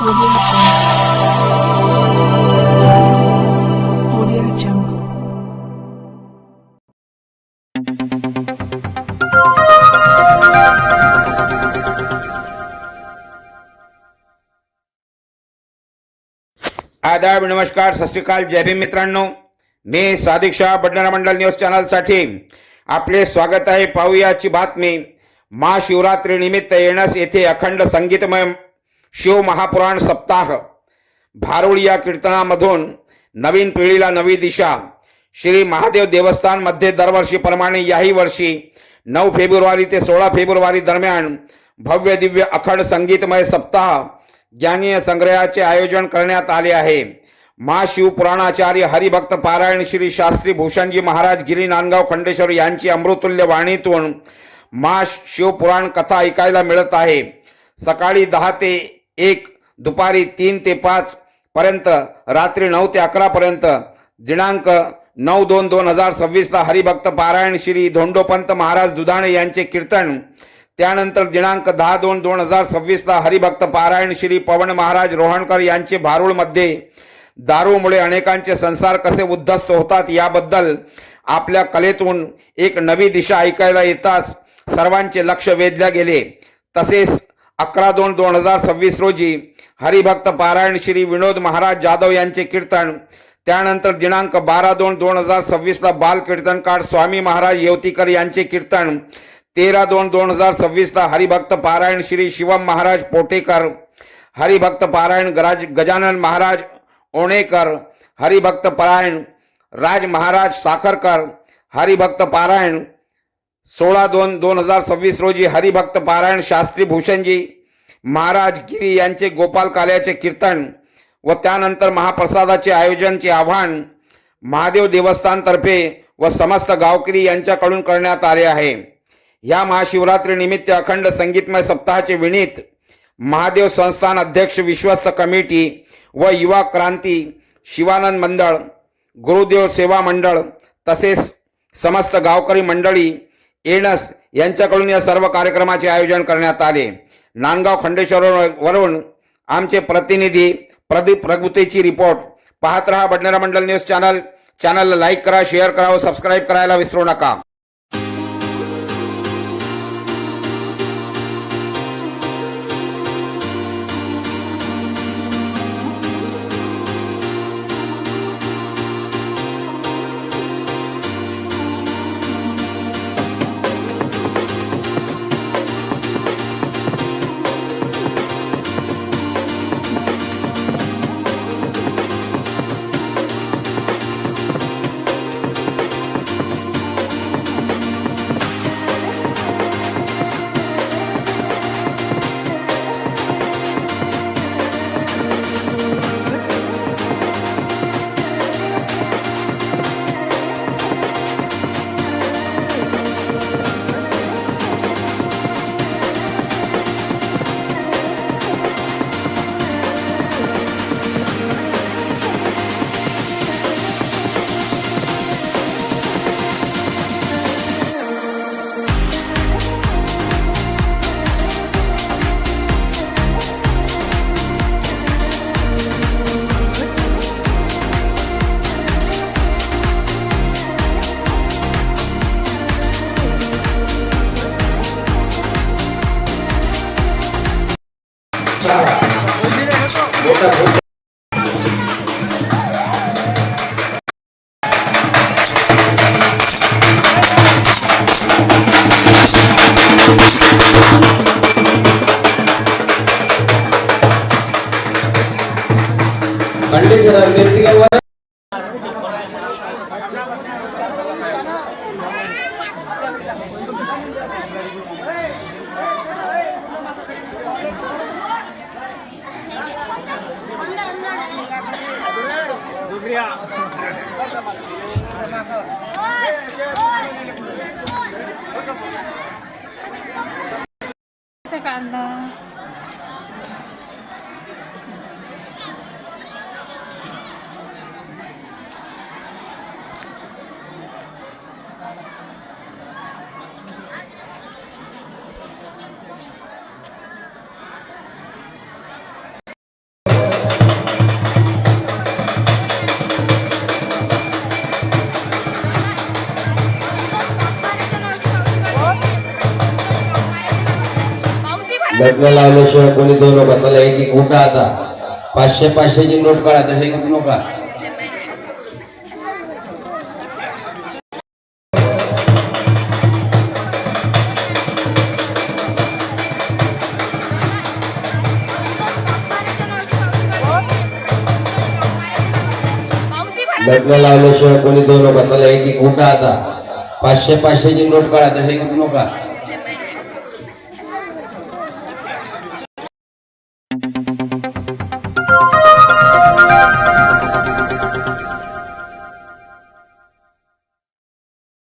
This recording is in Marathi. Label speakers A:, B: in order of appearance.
A: Audio Jungle.
B: आदाब, नमस्कार, सत श्री अकाल, जय भीम मित्रांनो. मी सादिक शाह, बडनेरा मंडल न्यूज चॅनलसाठी आपले स्वागत आहे. पाहूयाची बातमी. महाशिवरात्री निमित्त येणस येथे अखंड संगीतमय शिव महापुराण सप्ताह. भारुड या कीर्तनामधून नवीन पिढीला नवी दिशा. श्री महादेव देवस्थान मध्ये दरवर्षीप्रमाणे याही वर्षी 9 फेब्रुवारी ते 16 फेब्रुवारी दरम्यान भव्य दिव्य अखंड संगीतमय सप्ताह ज्ञानीय संग्रहाचे आयोजन करण्यात आले आहे. महाशिवपुराणाचार्य हरिभक्त पारायण श्री शास्त्री भूषणजी महाराज गिरी नांदगाव खंडेश्वर यांची अमृतुल्य वाणीतून महाशिवपुराण कथा ऐकायला मिळत आहे. सकाळी 10 ते 1, दुपारी 3 ते 5 पर्यंत, रात्री 9 ते 11 पर्यंत. दिनांक 9/2/2026 ला हरिभक्त पारायण श्री धोंडोपंत महाराज दुधाणे यांचे कीर्तन. त्यानंतर दिनांक 10/2/2026 ला हरिभक्त पारायण श्री पवन महाराज रोहणकर यांचे भारुडमध्ये दारूमुळे अनेकांचे संसार कसे उद्ध्वस्त होतात याबद्दल आपल्या कलेतून एक नवी दिशा ऐकायला येताच सर्वांचे लक्ष वेधले गेले. तसेच 11/2/2026 रोजी हरिभक्त पारायण श्री विनोद महाराज जाधव यांचे कीर्तन. त्यानंतर दिनांक 12/2/2026 ला बाल कीर्तनकार स्वामी महाराज येवतीकर यांचे कीर्तन. 13/2/2026 ला हरिभक्त पारायण श्री शिवम महाराज पोटेकर, हरिभक्त पारायण गजानन महाराज ओणेकर, हरिभक्त पारायण राज महाराज साखरकर, हरिभक्त पारायण. 16/2/2026 रोजी हरिभक्त पारायण शास्त्री भूषणजी महाराज गिरी यांचे गोपाल काल्याचे कीर्तन व त्यानंतर महाप्रसादाचे आयोजनचे आवाहन महादेव देवस्थानतर्फे व समस्त गावकरी यांच्याकडून करण्यात आले आहे. या महाशिवरात्री निमित्त अखंड संगीतमय सप्ताहाचे विनीत महादेव संस्थान अध्यक्ष, विश्वस्त कमिटी व युवा क्रांती शिवानंद मंडळ, गुरुदेव सेवा मंडळ तसेच समस्त गावकरी मंडळी येणस यांच्याकडून या सर्व कार्यक्रमाचे आयोजन करण्यात आले. नांदगाव खंडेश्वरवरून आमचे प्रतिनिधी प्रदीप रघुतेची रिपोर्ट. पाहत रहा बडनेरा मंडल न्यूज चॅनल. चॅनलला लाईक करा, शेअर करा व सबस्क्राईब करायला विसरू नका.
A: काढला लग्न लावल्याशिवाय कोणी देऊ नका. त्याला एक एक उठा आता. 500 500ची नोट काढा. तसे उठू नका. लग्न लावल्याशिवाय कोणी देऊ नका. त्याला एक एक उठा आता. 500 500ची नोट काढा. तसे उठू नका.